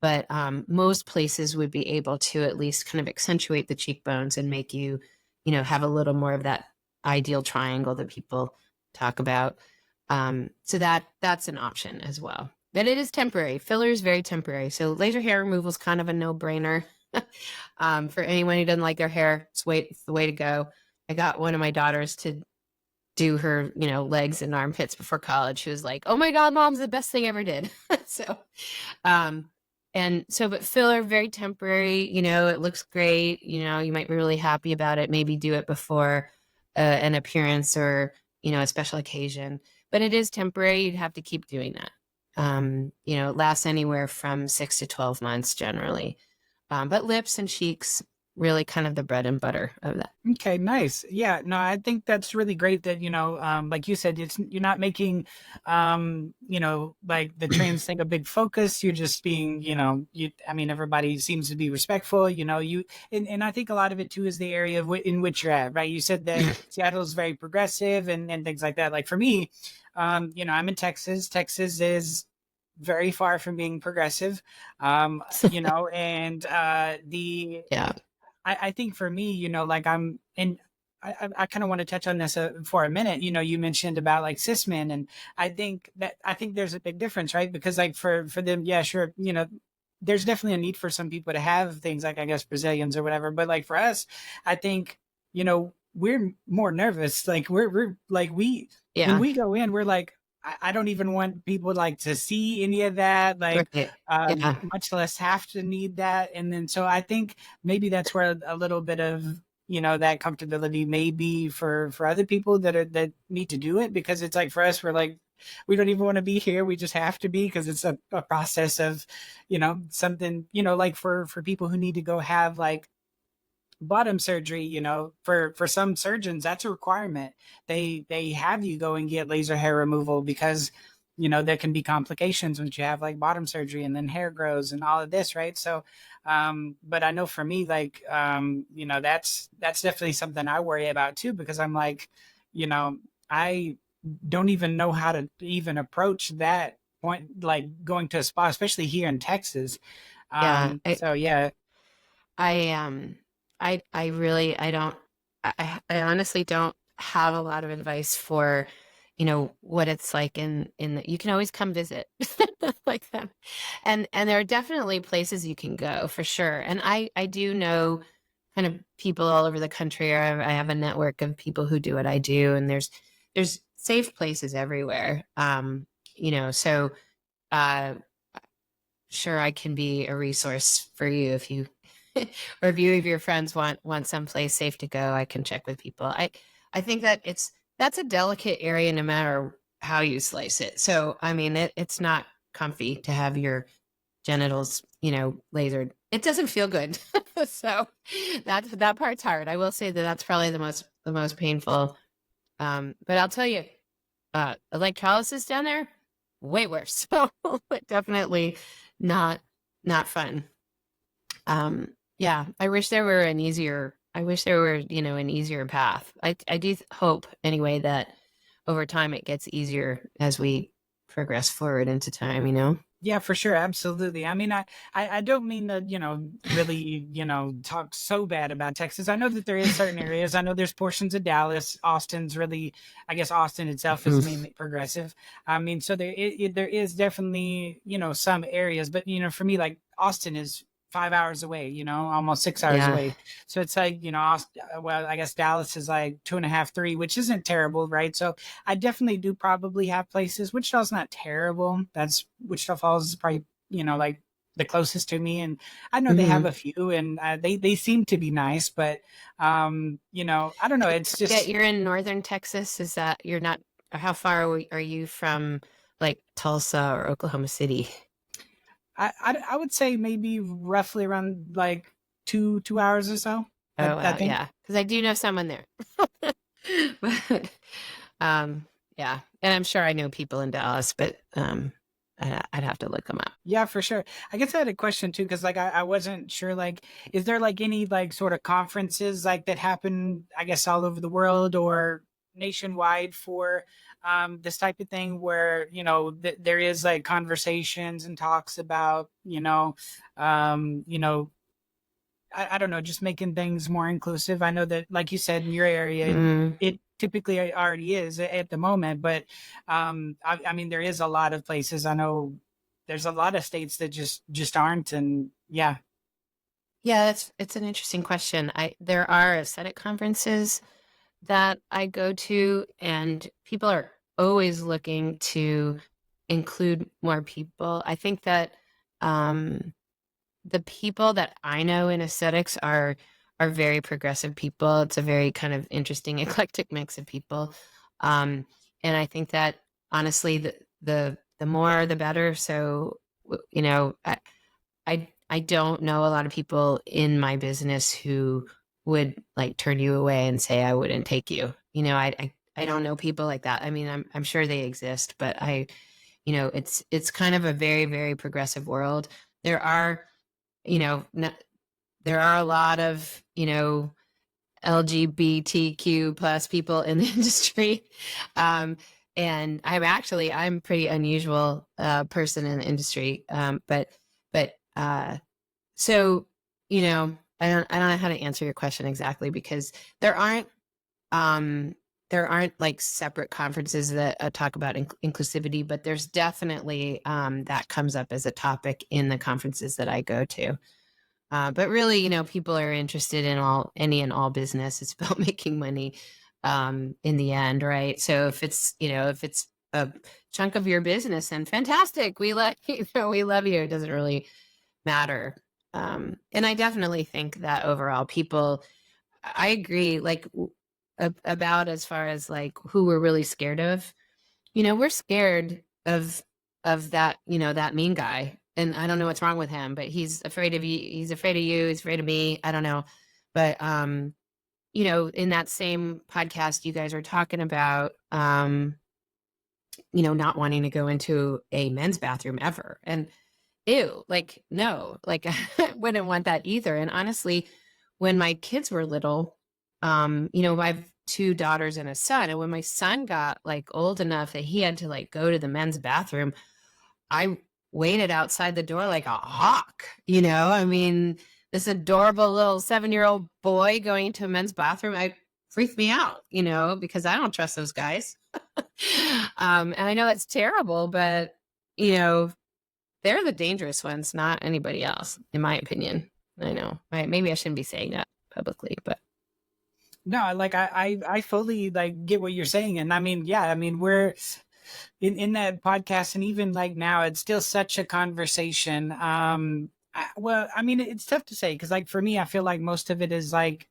But most places would be able to at least kind of accentuate the cheekbones and make you, you know, have a little more of that ideal triangle that people talk about. So that's an option as well. But it is temporary. Filler is very temporary. So laser hair removal is kind of a no-brainer. For anyone who doesn't like their hair, it's the way to go. I got one of my daughters to do her, you know, legs and armpits before college. She was like, "Oh my God, mom's the best thing I ever did." So, but filler, very temporary, you know, it looks great. You know, you might be really happy about it. Maybe do it before an appearance or, you know, a special occasion, but it is temporary. You'd have to keep doing that. You know, it lasts anywhere from 6 to 12 months generally. But lips and cheeks, really kind of the bread and butter of that. Okay, nice. Yeah, no, I think that's really great that, like you said, you're not making, like the trans thing a big focus. You're just being, I mean, everybody seems to be respectful, and I think a lot of it too is the area in which you're at, right? You said that Seattle is very progressive and things like that. Like for me, I'm in Texas. Texas is very far from being progressive, and the Yeah. I think for me, like I'm in, I kind of want to touch on this for a minute. You mentioned about like cis men, and I think there's a big difference, right? Because like for them, yeah, sure, there's definitely a need for some people to have things like, I guess, Brazilians or whatever. But like for us, I think, we're more nervous. Like we're like when Yeah. we go in, we're like, I don't even want people like to see any of that, like Right. Yeah. much less have to need that. And then so I think maybe that's where a little bit of that comfortability may be for other people that need to do it, because it's like for us, we're like, we don't even want to be here, we just have to be, because it's a process of something, like for people who need to go have like bottom surgery, for some surgeons that's a requirement. They have you go and get laser hair removal because there can be complications when you have like bottom surgery and then hair grows and all of this, right? So but I know for me, like that's definitely something I worry about too, because I'm like, I don't even know how to even approach that point, like going to a spa, especially here in Texas. Yeah. So yeah. I I really I don't I honestly don't have a lot of advice for, you know, what it's like in the, you can always come visit like that. And there are definitely places you can go for sure. And I do know kind of people all over the country, or I have a network of people who do what I do, and there's safe places everywhere. So uh sure, I can be a resource for you if you or if you of your friends want someplace safe to go. I can check with people. I think that that's a delicate area no matter how you slice it. So I mean, it's not comfy to have your genitals, you know, lasered. It doesn't feel good. So that part's hard. I will say that that's probably the most painful. But I'll tell you, electrolysis down there, way worse. So definitely not fun. Yeah, I wish there were an easier path. I do hope anyway that over time it gets easier as we progress forward into time, Yeah, for sure. Absolutely. I mean, I don't mean to, really, talk so bad about Texas. I know that there is certain areas. I know there's portions of Dallas. Austin's really, I guess Austin itself is Mhm. mainly progressive. I mean, so there is definitely, some areas, but, for me, like Austin is 5 hours away, almost 6 hours Yeah. away. So it's like, well, I guess Dallas is like 2.5, 3, which isn't terrible, right? So I definitely do probably have places. Wichita's not terrible. That's Wichita Falls is probably, like the closest to me. And I know they have Hmm. a few and they seem to be nice, but, I don't know. It's Forget just, you're in northern Texas. Is that you're not? How far are you from like Tulsa or Oklahoma City? I would say maybe roughly around like 2 hours or so. I, Oh I wow, think. yeah, because I do know someone there. But um, yeah, and I'm sure I know people in Dallas, but I'd have to look them up. Yeah, for sure. I guess I had a question too, because like I wasn't sure, like, is there like any like sort of conferences like that happen, I guess, all over the world or nationwide for this type of thing where, there is like conversations and talks about, I don't know, just making things more inclusive. I know that, like you said, in your area, Mm. it typically already is at the moment, but I mean, there is a lot of places. I know there's a lot of states that just aren't, and yeah. Yeah, it's an interesting question. I There are aesthetic conferences that I go to, and people are always looking to include more people. I think that um, the people that I know in aesthetics are very progressive people. It's a very kind of interesting, eclectic mix of people, um, and I think that honestly, the more the better. So I don't know a lot of people in my business who would like turn you away and say I wouldn't take you. I don't know people like that. I mean, I'm sure they exist, but it's kind of a very, very progressive world. There are, you know, n there are a lot of, LGBTQ plus people in the industry. Um, and I'm pretty unusual person in the industry. But so, I don't know how to answer your question exactly because there aren't um there aren't like separate conferences that talk about inclusivity, but there's definitely that comes up as a topic in the conferences that I go to. But really, people are interested in any and all business. It's about making money in the end, right? So if it's a chunk of your business, then fantastic. We let we love you. It doesn't really matter. And I definitely think that overall people, I agree, like about as far as like who we're really scared of. We're scared of that, that mean guy. And I don't know what's wrong with him, but he's afraid of you. He's afraid of you. He's afraid of me. I don't know. But in that same podcast, you guys are talking about not wanting to go into a men's bathroom ever. And ew, like, no, like I wouldn't want that either. And honestly, when my kids were little, I have two daughters and a son. And when my son got like old enough that he had to like go to the men's bathroom, I waited outside the door like a hawk, I mean, this adorable little 7-year-old boy going to a men's bathroom, I freaked me out, because I don't trust those guys. And I know it's terrible, but you know, they're the dangerous ones, not anybody else, in my opinion. I know. Right? Maybe I shouldn't be saying that publicly, but No, like I fully like get what you're saying, and I mean, yeah, I mean, we're in that podcast, and even like now, it's still such a conversation. Well, I mean, it's tough to say because, like, for me, I feel like most of it is like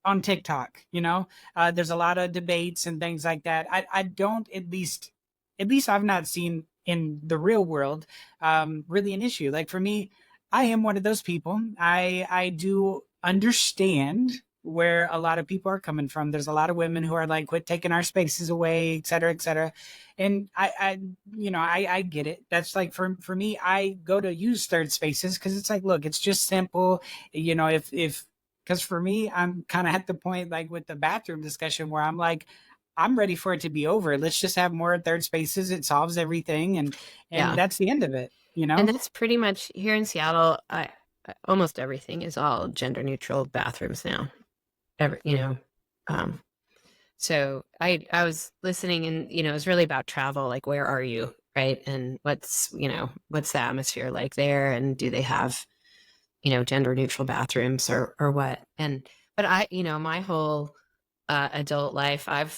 on TikTok. There's a lot of debates and things like that. I don't, at least I've not seen in the real world really an issue. Like for me, I am one of those people. I do understand where a lot of people are coming from. There's a lot of women who are like, quit taking our spaces away, et cetera, et cetera. And I get it. That's like for me, I go to use third spaces because it's like, look, it's just simple. If because for me, I'm kind of at the point like with the bathroom discussion where I'm like, I'm ready for it to be over. Let's just have more third spaces. It solves everything, and Yeah. that's the end of it, you And know? that's pretty much here in Seattle. Almost everything is all gender neutral bathrooms now. You know, um, so I was listening, and it was really about travel. Like, where are you, right? And what's the atmosphere like there? And do they have gender neutral bathrooms or what? And but my whole adult life, I'm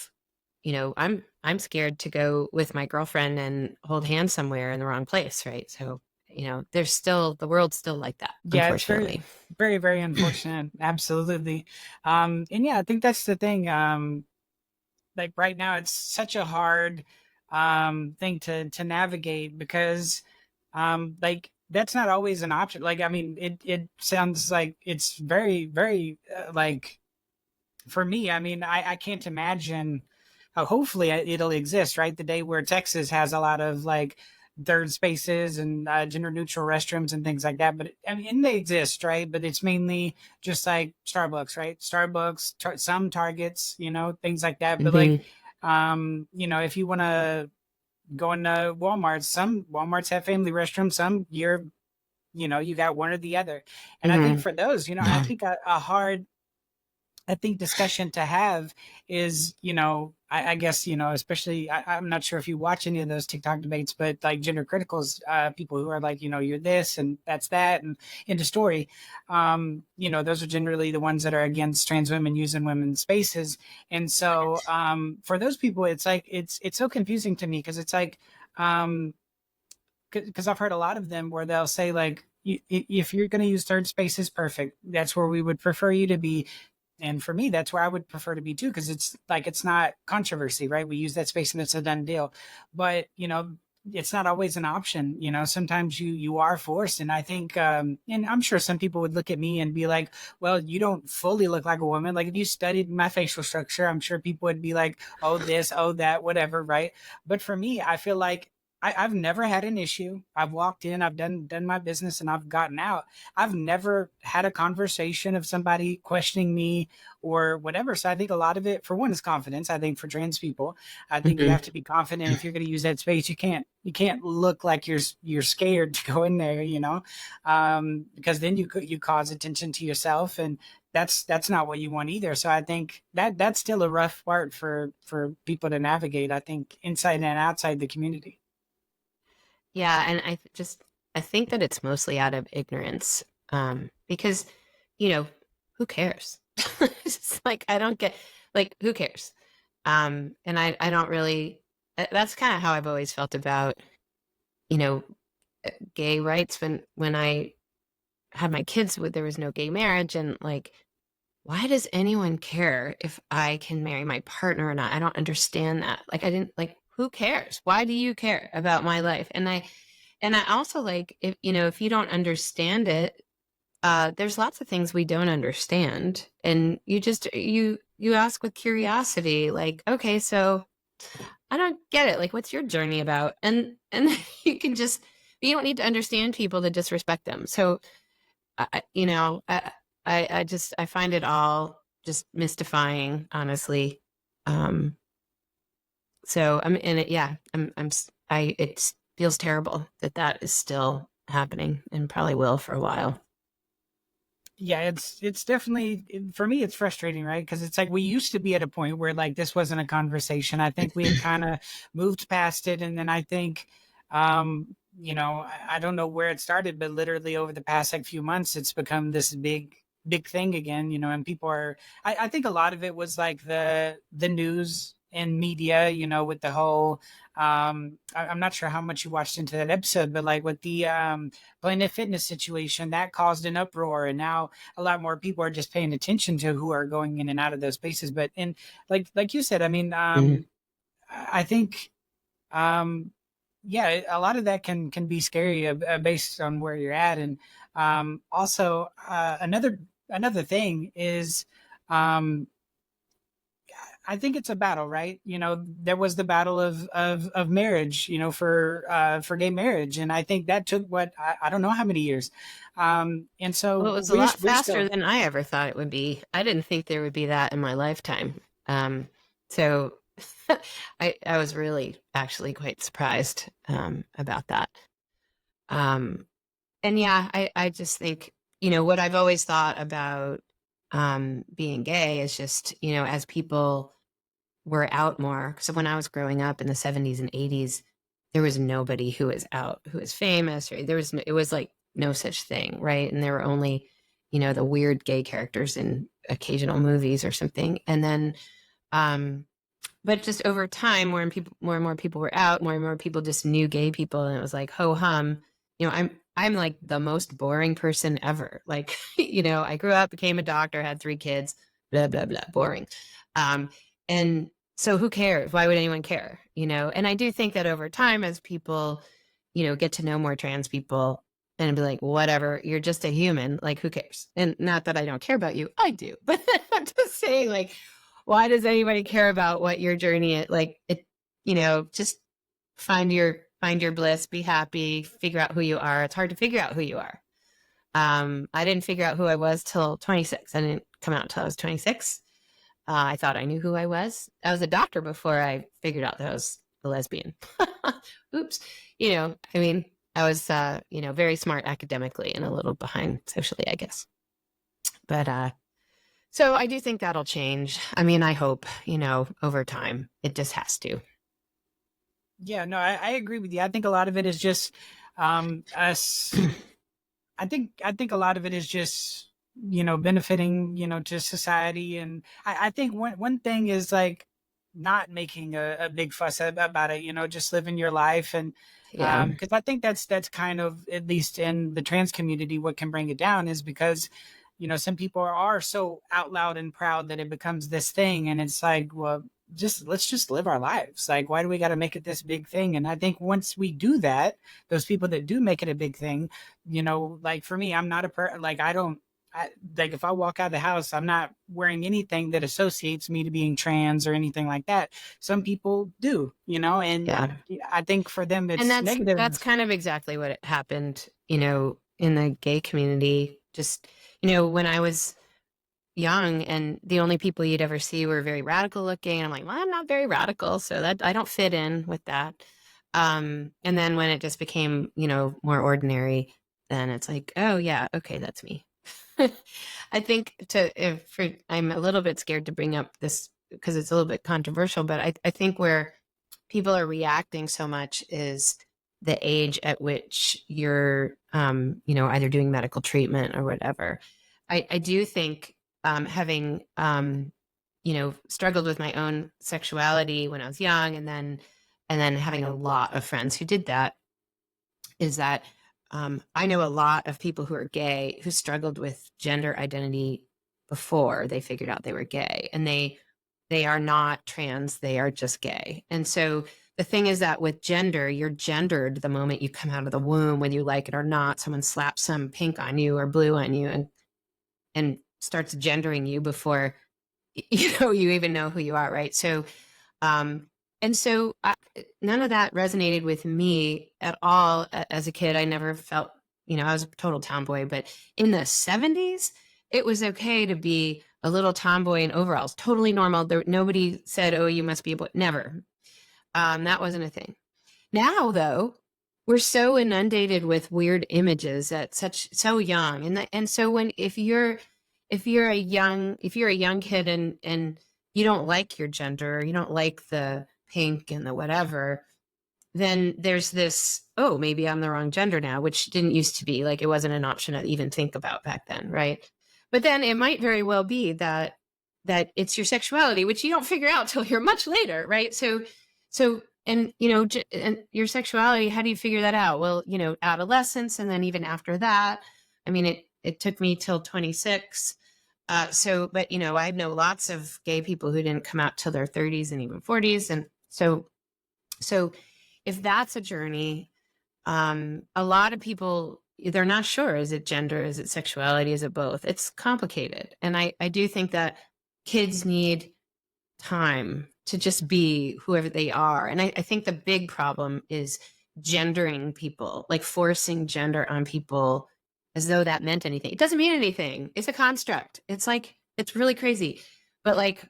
scared to go with my girlfriend and hold hands somewhere in the wrong place, right? So the world's still like that, Yeah, it's very, unfortunately. very, very unfortunate. Absolutely. And yeah, I think that's the thing. Like right now, it's such a hard thing to navigate because like that's not always an option. Like, I mean, it sounds like it's very, very like for me, I mean, I can't imagine. Hopefully, it'll exist, right? The day where Texas has a lot of like third spaces and gender neutral restrooms and things like that. But I mean, they exist, right? But it's mainly just like Starbucks, right? Starbucks, some Targets, things like that. But like, Hmm. if you want to go into Walmart, some Walmarts have family restrooms, some you got one or the other. And I think Hmm. for those, I think a hard I think discussion to have is, I guess, especially, I'm not sure if you watch any of those TikTok debates, but like gender criticals, people who are like, you're this and that's that and into story, those are generally the ones that are against trans women using women's spaces. And so for those people, it's like, it's so confusing to me because it's like, because I've heard a lot of them where they'll say like, if you're going to use third spaces, perfect. That's where we would prefer you to be, and for me that's where I would prefer to be too, because it's like it's not controversy, right? We use that space and it's a done deal. But it's not always an option. Sometimes you are forced. And I think and I'm sure some people would look at me and be like, well, you don't fully look like a woman. Like if you studied my facial structure, I'm sure people would be like, oh this, oh that, whatever, right? But for me, I feel like I've never had an issue. I've walked in, I've done my business, and I've gotten out. I've never had a conversation of somebody questioning me or whatever. So I think a lot of it, for one, is confidence. I think for trans people, I think you Hmm. have to be confident. If you're going to use that space, you can't look like you're scared to go in there, because then you cause attention to yourself, and that's not what you want either. So I think that's still a rough part for people to navigate. I think inside and outside the community. Yeah, and I think that it's mostly out of ignorance, because you know who cares? It's just like I don't get, like, who cares? And I don't really. That's kind of how I've always felt about you know gay rights. When I had my kids, there was no gay marriage, and like, why does anyone care if I can marry my partner or not? I don't understand that. Like, I didn't like. Who cares? Why do you care about my life? And I also, like, if you don't understand it, there's lots of things we don't understand, and you ask with curiosity, like, okay, so I don't get it. Like, what's your journey about? And you can just, you don't need to understand people to disrespect them. So, I, you know, I find it all just mystifying, honestly. Um, so I'm in it. Yeah, it feels terrible that that is still happening and probably will for a while. Yeah, it's definitely, for me it's frustrating, right? Because it's like we used to be at a point where like this wasn't a conversation. I think we had kind of moved past it, and then I think I don't know where it started, but literally over the past like few months it's become this big thing again, and people are, I think a lot of it was like the news and media, with the whole I'm not sure how much you watched into that episode, but like with the Planet Fitness situation, that caused an uproar, and now a lot more people are just paying attention to who are going in and out of those spaces. But and like you said, I mean, Mhm. I think yeah, a lot of that can be scary based on where you're at. And also another thing is um I think it's a battle, right? There was the battle of marriage, for gay marriage, and I think that took what I don't know how many years, and Well, so it was a we're lot we're faster still. than I ever thought it would be. I didn't think there would be that in my lifetime. So I was really actually quite surprised about that. Um, and yeah, I just think, what I've always thought about being gay is just, as people were out more. So when I was growing up in the 70s and 80s, there was nobody who was out, who was famous, or it was like no such thing, right? And there were only, the weird gay characters in occasional movies or something. And then, um, but just over time, more and more people were out, more and more people just knew gay people, and it was like ho hum. I'm like the most boring person ever. Like, I grew up, became a doctor, had 3 kids, blah blah blah, boring. And so who cares? Why would anyone care? And I do think that over time, as people, get to know more trans people and be like, whatever, you're just a human. Like, who cares? And not that I don't care about you, I do, but I'm just saying, like, why does anybody care about what your journey is? Like, it, just find your bliss, be happy, figure out who you are. It's hard to figure out who you are. I didn't figure out who I was till 26. I didn't come out until I was 26. I thought I knew who I was. I was a doctor before I figured out that I was a lesbian. Oops. I mean, I was, very smart academically and a little behind socially, I guess. But so I do think that'll change. I mean, I hope, over time. It just has to. Yeah, no, I agree with you. I think a lot of it is just us. I think a lot of it is just benefiting to society, and I think one thing is like not making a big fuss about it. Just living your life, and Yeah. because I think that's kind of, at least in the trans community, what can bring it down is because some people are so out loud and proud that it becomes this thing, and it's like, well, let's just live our lives. Like, why do we got to make it this big thing? And I think once we do that, those people that do make it a big thing, like for me, I'm not like, like if I walk out of the house, I'm not wearing anything that associates me to being trans or anything like that. Some people do, and Yeah. I think for them And it's that's negative. kind of exactly what happened, in the gay community. Just, when I was young and the only people you'd ever see were very radical looking. And I'm like, well, I'm not very radical, so that I don't fit in with that. And then when it just became, more ordinary, then it's like, oh yeah, okay, that's me. I think I'm a little bit scared to bring up this because it's a little bit controversial, but I think where people are reacting so much is the age at which you're, either doing medical treatment or whatever. I do think, having, struggled with my own sexuality when I was young, and then having a lot of friends who did that, is that, I know a lot of people who are gay who struggled with gender identity before they figured out they were gay, and they are not trans, they are just gay. And so the thing is that with gender, you're gendered the moment you come out of the womb, whether you like it or not. Someone slaps some pink on you or blue on you and starts gendering you before you even know who you are, right? So and so none of that resonated with me at all as a kid. I never felt, I was a total tomboy. But in the 70s, it was okay to be a little tomboy in overalls, totally normal. Nobody said, oh, you must be a boy. Never. That wasn't a thing. Now, though, we're so inundated with weird images at so young, and so if you're a young kid and you don't like your gender, or you don't like the pink and the whatever, then there's this, oh, maybe I'm the wrong gender now, which didn't used to be, like, it wasn't an option to even think about back then, right? But then it might very well be that it's your sexuality, which you don't figure out till you're much later, right? So and and your sexuality, how do you figure that out? Well, adolescence, and then even after that, I mean, it took me till 26. But I know lots of gay people who didn't come out till their 30s and even 40s, and so if that's a journey, a lot of people, they're not sure. Is it gender? Is it sexuality? Is it both? It's complicated, and I do think that kids need time to just be whoever they are. And I think the big problem is gendering people, like forcing gender on people as though that meant anything. It doesn't mean anything. It's a construct. It's like, it's really crazy. But like,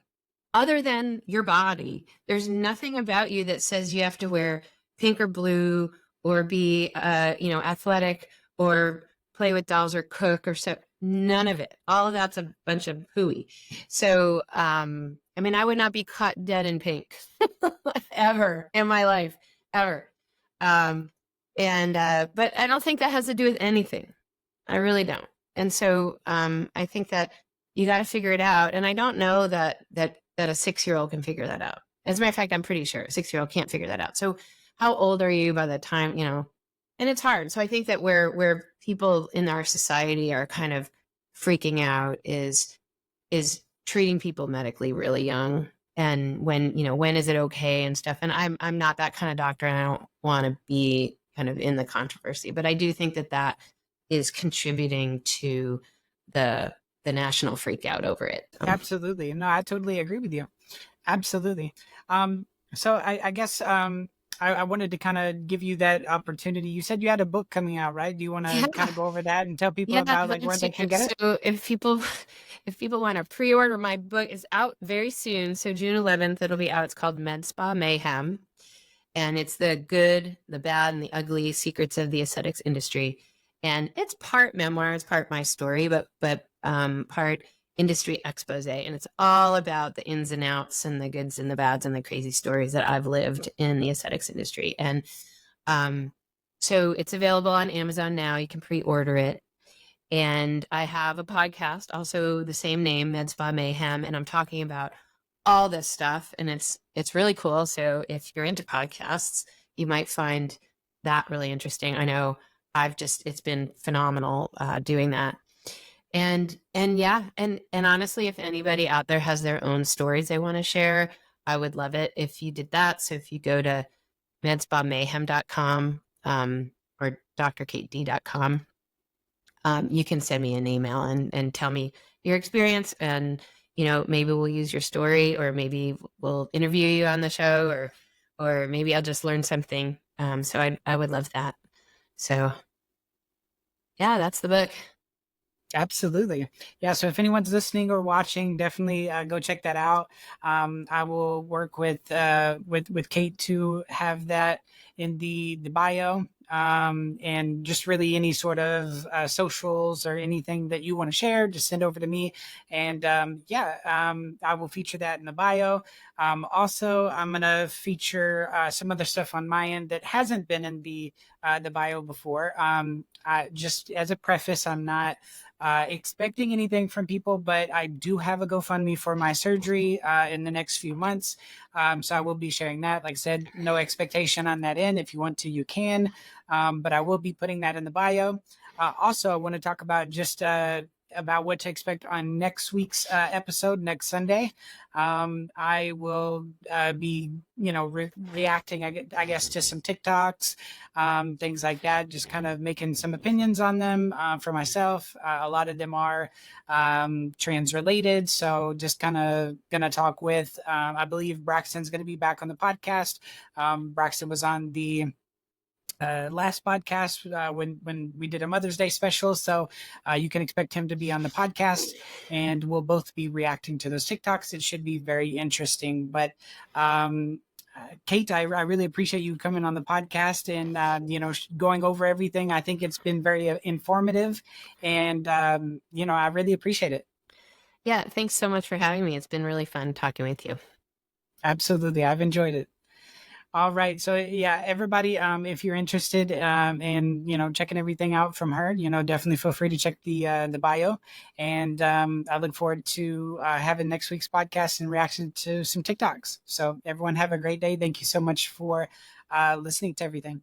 other than your body. There's nothing about you that says you have to wear pink or blue or be, athletic or play with dolls or cook or so. None of it. All of that's a bunch of hooey. So, I mean, I would not be caught dead in pink ever in my life, ever. But I don't think that has to do with anything. I really don't. And so, I think that you got to figure it out. And I don't know that a 6-year-old can figure that out. As a matter of fact, I'm pretty sure a 6-year-old can't figure that out. So how old are you by the time, and it's hard. So I think that where people in our society are kind of freaking out is treating people medically really young. And when is it okay and stuff. And I'm not that kind of doctor, and I don't want to be kind of in the controversy, but I do think that is contributing to the national freak out over it. Absolutely. No, I totally agree with you. Absolutely. So I guess I wanted to kind of give you that opportunity. You said you had a book coming out, right? Do you want to kind Yeah. of go over that and tell people Yeah, about I'd like love where they can get to. it? So if people want to pre-order, my book is out very soon. So June 11th, it'll be out. It's called Spa Mayhem. And it's the good, the bad, and the ugly secrets of the aesthetics industry. And it's part memoir, it's part my story, but part industry expose. And it's all about the ins and outs and the goods and the bads and the crazy stories that I've lived in the aesthetics industry. And so it's available on Amazon now. You can pre-order it. And I have a podcast, also the same name, Med Spa Mayhem, and I'm talking about all this stuff, and it's really cool. So if you're into podcasts, you might find that really interesting. I know it's been phenomenal doing that. And yeah, and honestly, if anybody out there has their own stories they want to share, I would love it if you did that. So if you go to medspammayhem.com or drkated.com, you can send me an email and tell me your experience, and maybe we'll use your story, or maybe we'll interview you on the show, or maybe I'll just learn something. So I would love that. So yeah, that's the book. Absolutely. Yeah. So if anyone's listening or watching, definitely go check that out. I will work with Kate to have that in the bio. And just really any sort of socials or anything that you want to share, just send over to me. And I will feature that in the bio. Also, I'm going to feature some other stuff on my end that hasn't been in the bio before. Just as a preface, I'm not expecting anything from people, but I do have a GoFundMe for my surgery in the next few months. So I will be sharing that. Like I said, no expectation on that end. If you want to, you can. But I will be putting that in the bio. Also, I want to talk about just about what to expect on next week's episode next Sunday. I will be, reacting, I guess, to some TikToks, things like that, just kind of making some opinions on them for myself. A lot of them are trans related. So just kind of going to talk with, I believe Braxton's going to be back on the podcast. Braxton was on the last podcast when we did a Mother's Day special, so you can expect him to be on the podcast, and we'll both be reacting to those TikToks. It should be very interesting. But Kate, I really appreciate you coming on the podcast and going over everything. I think it's been very informative, and I really appreciate it. Yeah, thanks so much for having me. It's been really fun talking with you. Absolutely, I've enjoyed it. All right. So yeah, everybody, if you're interested in checking everything out from her, definitely feel free to check the bio. And I look forward to having next week's podcast in reaction to some TikToks. So everyone have a great day. Thank you so much for listening to everything.